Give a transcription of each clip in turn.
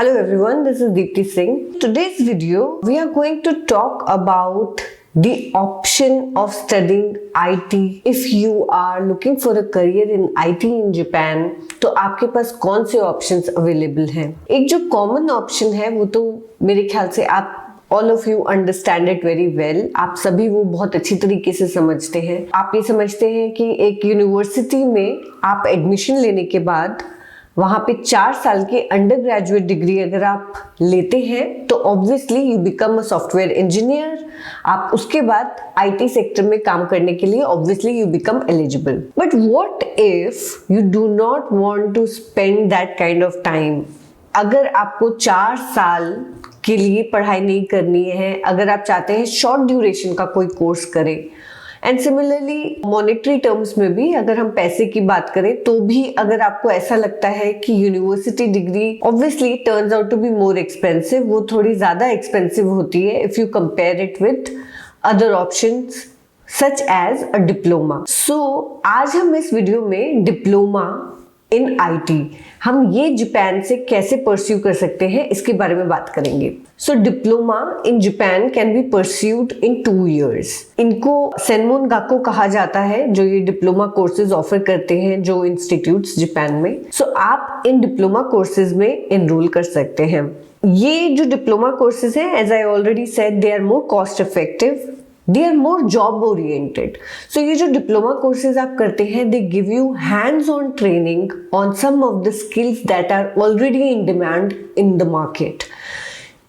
Hello everyone, this is Deepti Singh. Today's video, we are going to talk about the option of studying IT. If you are looking for a career in IT in Japan, तो आपके पास कौन से options available हैं? एक जो common option है वो तो मेरे ख्याल से आप All of you understand it very well. आप सभी वो बहुत अच्छी तरीके से समझते हैं. आप ये समझते हैं कि एक यूनिवर्सिटी में आप एडमिशन लेने के बाद वहां पे 4 साल के अंडर ग्रेजुएट डिग्री अगर आप लेते हैं तो obviously you become a software engineer. आप उसके बाद आईटी सेक्टर में काम करने के लिए obviously you become eligible. But what if you do not want to spend that kind of time? अगर आपको 4 साल के लिए पढ़ाई नहीं करनी है, अगर आप चाहते हैं शॉर्ट ड्यूरेशन का कोई कोर्स करें, एंड सिमिलरली मॉनेटरी टर्म्स में भी अगर हम पैसे की बात करें तो भी अगर आपको ऐसा लगता है कि university degree obviously turns out to be more expensive, वो थोड़ी ज्यादा एक्सपेंसिव होती है if you compare it with other options such as a diploma. So आज हम इस वीडियो में डिप्लोमा इन आईटी हम ये जापान से कैसे परस्यू कर सकते हैं इसके बारे में बात करेंगे. So diploma in Japan can be pursued in 2 years. इनको सेनमोन गाको कहा जाता है जो ये डिप्लोमा कोर्सेज ऑफर करते हैं जो इंस्टीट्यूट्स जापान में. सो आप इन डिप्लोमा कोर्सेज में एनरोल कर सकते हैं. ये जो डिप्लोमा कोर्सेज हैं, as I already said, they are more cost effective, they are more job oriented. So ये जो डिप्लोमा कोर्सेज आप करते हैं, they give you hands on training on some of the skills that are already in demand in the market.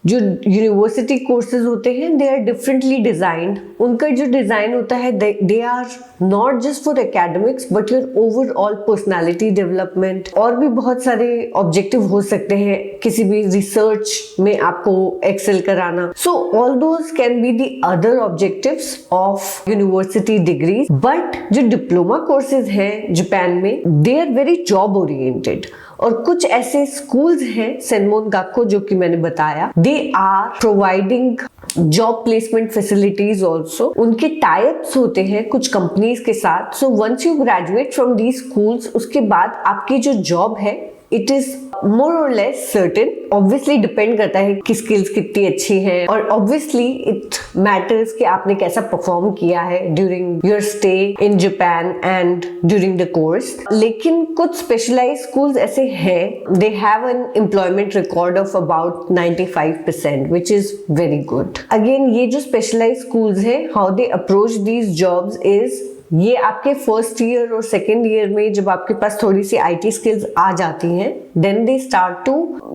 जो university courses होते हैं they are differently designed. उनका जो डिजाइन होता है they are not just for academics but your overall personality development. और भी बहुत सारे ऑब्जेक्टिव हो सकते हैं किसी भी रिसर्च में आपको एक्सेल कराना. So all those can be the other objectives of university degrees. But जो डिप्लोमा कोर्सेज हैं जापान में they are very job oriented. और कुछ ऐसे स्कूल्स हैं सेनमोन गाको जो कि मैंने बताया, they are providing job placement facilities also. उनके टाइप्स होते हैं कुछ कंपनीज के साथ. So once you graduate from the schools, उसके बाद आपकी जो जॉब है इट इज मोर और लेस सर्टेन. ऑब्वियसली डिपेंड करता है कि स्किल्स कितनी अच्छी हैं और ऑब्वियसली इट मैटर्स कि आपने कैसा परफॉर्म किया है during your stay in Japan and during the course. लेकिन कुछ स्पेशलाइज्ड स्कूल्स ऐसे हैं, they have an employment record of about 95% which is very good. Again ये जो स्पेशलाइज्ड स्कूल्स हैं, how they approach these jobs is, ये आपके first year और सेकेंड ईयर में जब आपके पास थोड़ी सी आईटी स्किल्स आ जाती हैं, then they start to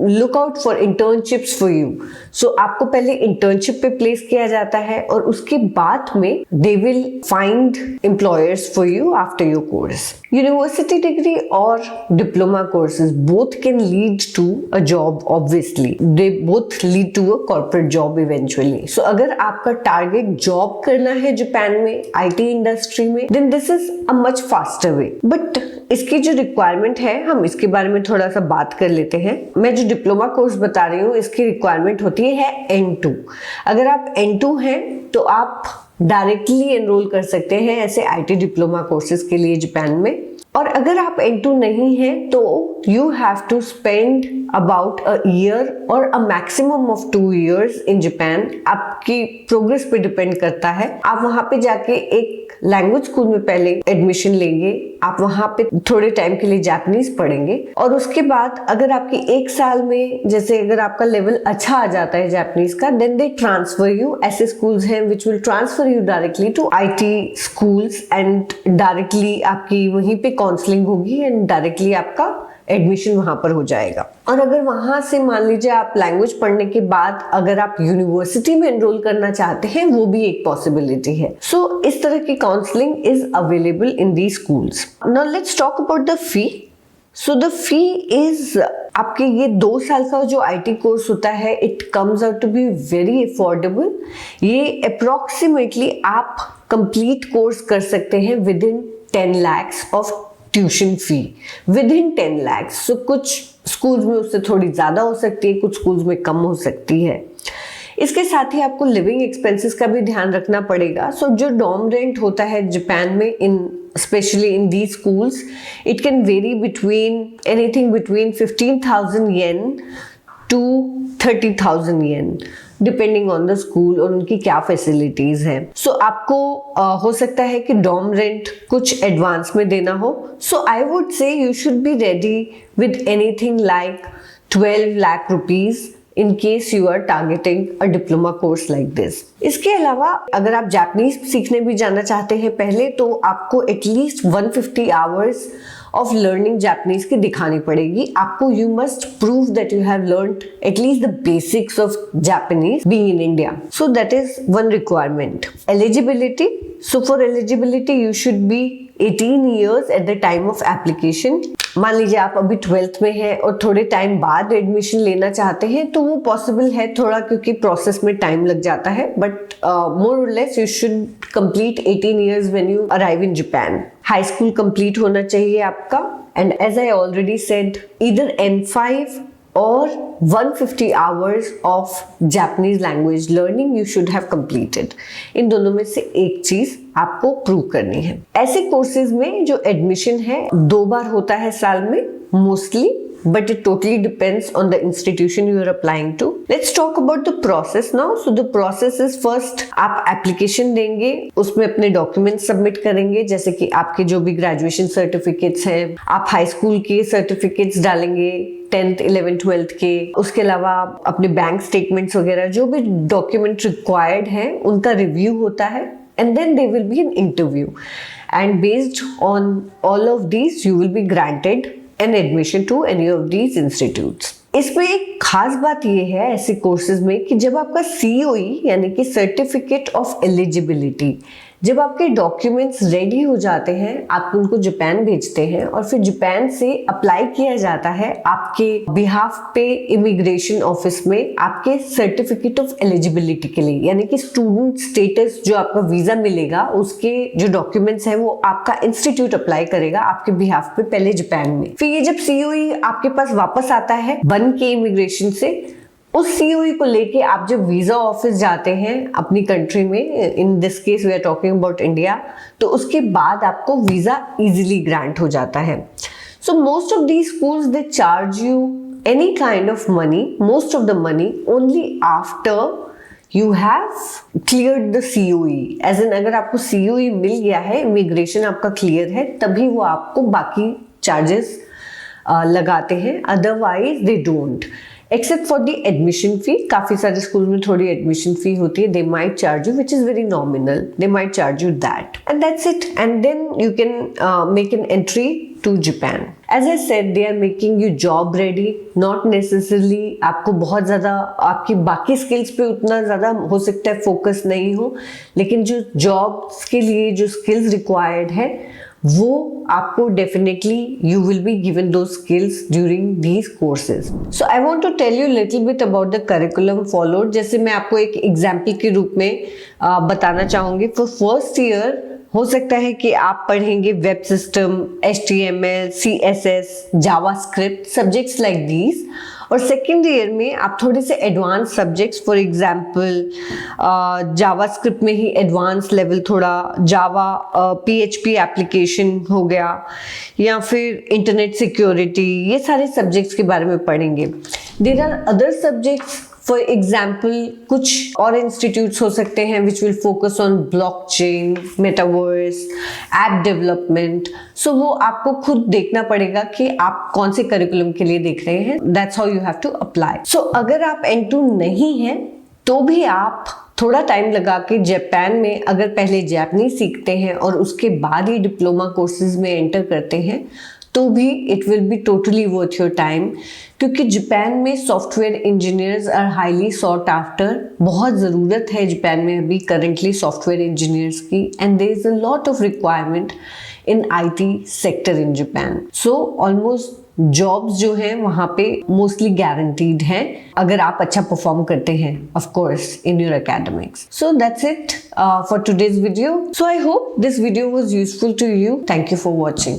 look out for internships for you. So आपको पहले इंटर्नशिप पे प्लेस किया जाता है और उसके बाद में they will find employers for you after your course. University degree और diploma courses both can lead to a job. Obviously they both lead to a corporate job eventually. So अगर आपका टारगेट जॉब करना है Japan में IT industry में, then this is a much faster way. But इसकी जो requirement है हम इसके बारे में थोड़ा सा बात कर लेते हैं. मैं जो डिप्लोमा कोर्स बता रही हूँ इसकी रिक्वायरमेंट होती है N2. अगर आप N2 हैं तो आप डायरेक्टली एनरोल कर सकते हैं ऐसे आईटी डिप्लोमा कोर्सेज के लिए जापान में. और अगर आप N2 नहीं है तो you have to spend about a year और a maximum of 2 years in Japan. आपकी प्रोग्रेस पे डिपेंड करता है. आप वहां पे जाके एक लैंग्वेज स्कूल में पहले एडमिशन लेंगे, आप वहां पे थोड़े टाइम के लिए जापानीज पढ़ेंगे और उसके बाद अगर आपकी 1 साल में जैसे अगर आपका लेवल अच्छा आ जाता है जापानीज का, देन दे ट्रांसफर यू. ऐसे स्कूल्स हैं which will transfer you directly to IT schools and directly आपकी वहीं पे काउंसलिंग होगी एंड डायरेक्टली आपका एडमिशन वहां पर हो जाएगा. और अगर वहां से मान लीजिए आप लैंग्वेज पढ़ने के बाद अगर आप यूनिवर्सिटी में एनरोल करना चाहते हैं, वो भी एक पॉसिबिलिटी है. सो इस तरह की counselling is available in the schools. Now let's talk about the fee. So the fee is, आपके ये 2 साल का जो आईटी कोर्स होता है it comes out to be very affordable. ये अप्रोक्सीमेटली आप कंप्लीट कोर्स कर सकते हैं within 10 lakhs of tuition fee, within 10 lakhs. So कुछ स्कूल्स में उससे थोड़ी ज्यादा हो सकती है, कुछ स्कूल्स में कम हो सकती है. इसके साथ ही आपको लिविंग एक्सपेंसेस का भी ध्यान रखना पड़ेगा. सो जो डॉर्म रेंट होता है जापान में इन especially in these schools, it can vary between anything between 15,000 yen to 30,000 yen depending on the school और उनकी क्या फैसिलिटीज हैं. सो आपको हो सकता है कि डॉर्म रेंट कुछ एडवांस में देना हो. So I would say you should be ready with anything like 12 lakh rupees in case you are targeting a diploma course like this. इसके अलावा अगर आप जापानीज सीखने भी जाना चाहते हैं पहले, तो आपको at least 150 hours of learning Japanese की दिखानी पड़ेगी. आपको you must prove that you have learned at least the basics of Japanese being in India. So that is one requirement. Eligibility. So for eligibility you should be 18 years at the time of application. मान लीजिए आप अभी 12th में हैं और थोड़े time बाद admission लेना चाहते हैं तो वो पॉसिबल है थोड़ा, क्योंकि प्रोसेस में टाइम लग जाता है. बट मोर और less you should complete 18 years when you arrive in Japan. High school complete होना चाहिए आपका. And as I already said, either N5 or 150 hours of Japanese language learning you should have completed. इन दोनों में से एक चीज आपको प्रूव करनी है. ऐसे कोर्सेज में जो एडमिशन है 2 बार होता है साल में mostly, but it totally depends on the institution you are applying to. Let's talk about the process now. So the process is first आप application देंगे, उसमें अपने documents submit करेंगे, जैसे कि आपके जो भी graduation certificates हैं, आप high school के certificates डालेंगे, 10th 11th 12th के. उसके अलावा अपने बैंक स्टेटमेंट्स वगैरह जो भी डॉक्यूमेंट रिक्वायर्ड हैं उनका रिव्यू होता है. And then there will be an interview, and based on all of these you will be granted an admission to any of these institutes. इसमें एक खास बात ये है ऐसे कोर्सेज में कि जब आपका COE यानी कि सर्टिफिकेट ऑफ एलिजिबिलिटी, जब आपके डॉक्यूमेंट्स रेडी हो जाते हैं, आप उनको जापान भेजते हैं और फिर जापान से अप्लाई किया जाता है आपके बिहाफ पे इमिग्रेशन ऑफिस में आपके सर्टिफिकेट ऑफ एलिजिबिलिटी के लिए, यानी कि स्टूडेंट स्टेटस जो आपका वीजा मिलेगा उसके जो डॉक्यूमेंट्स हैं वो आपका इंस्टीट्यूट अप्लाई करेगा आपके बिहाफ पे पहले जापान में. फिर ये जब COE आपके पास वापस आता है बन के इमिग्रेशन से, उस COE को लेके आप जब वीजा ऑफिस जाते हैं अपनी कंट्री में, in this case we are talking about India, तो उसके बाद आपको वीजा इजीली ग्रांट हो जाता है. So most of these schools they charge you any kind of money, most of the money only after you have cleared the COE. As in अगर आपको COE मिल गया है, इमिग्रेशन आपका क्लियर है, तभी वो आपको बाकी चार्जेस लगाते हैं, otherwise they don't. Except for the admission fee. काफी सारे स्कूल में थोड़ी एडमिशन फी होती है, they might charge you which is very nominal, they might charge you that, and that's it. And then you can make an entry to Japan. As I said, they are making you job ready, not necessarily आपको बहुत ज्यादा आपकी बाकी skills पे उतना ज्यादा हो सकता है फोकस नहीं हो, लेकिन जो जॉब्स के लिए जो स्किल्स रिक्वायर्ड है वो आपको definitely you will be given दो skills during these courses. So I want to tell you little bit about the curriculum followed. जैसे मैं आपको एक एग्जाम्पल के रूप में बताना चाहूंगी. फॉर फर्स्ट ईयर हो सकता है कि आप पढ़ेंगे web system, HTML, CSS, JavaScript, subjects like these. और सेकेंड ईयर में आप थोड़े से advance subjects, for example JavaScript में ही एडवांस लेवल थोड़ा जावा PHP एप्लीकेशन हो गया, या फिर इंटरनेट सिक्योरिटी, ये सारे सब्जेक्ट्स के बारे में पढ़ेंगे. There are other subjects, for example कुछ और इंस्टीट्यूट्स हो सकते हैं which will focus on blockchain, metaverse, app development. So वो आपको खुद देखना पड़ेगा कि आप कौन से करिकुलम के लिए देख रहे हैं. That's how you have to apply. So अगर आप N2 नहीं हैं तो भी आप थोड़ा टाइम लगा के जापान में अगर पहले जापानीज सीखते हैं और उसके बाद ही डिप्लोमा कोर्सेज में एंटर करते हैं तो भी it will be totally worth your time, क्योंकि जापान में software engineers are highly sought after. बहुत ज़रूरत है जापान में अभी करंटली सॉफ्टवेयर इंजीनियर्स की, and there is a lot of requirement in IT sector in Japan. So almost jobs जो हैं वहाँ पे मोस्टली गारंटीड हैं अगर आप अच्छा परफॉर्म करते हैं, of course, in your academics. So that's it for today's video. So I hope this video was useful to you. Thank you for watching.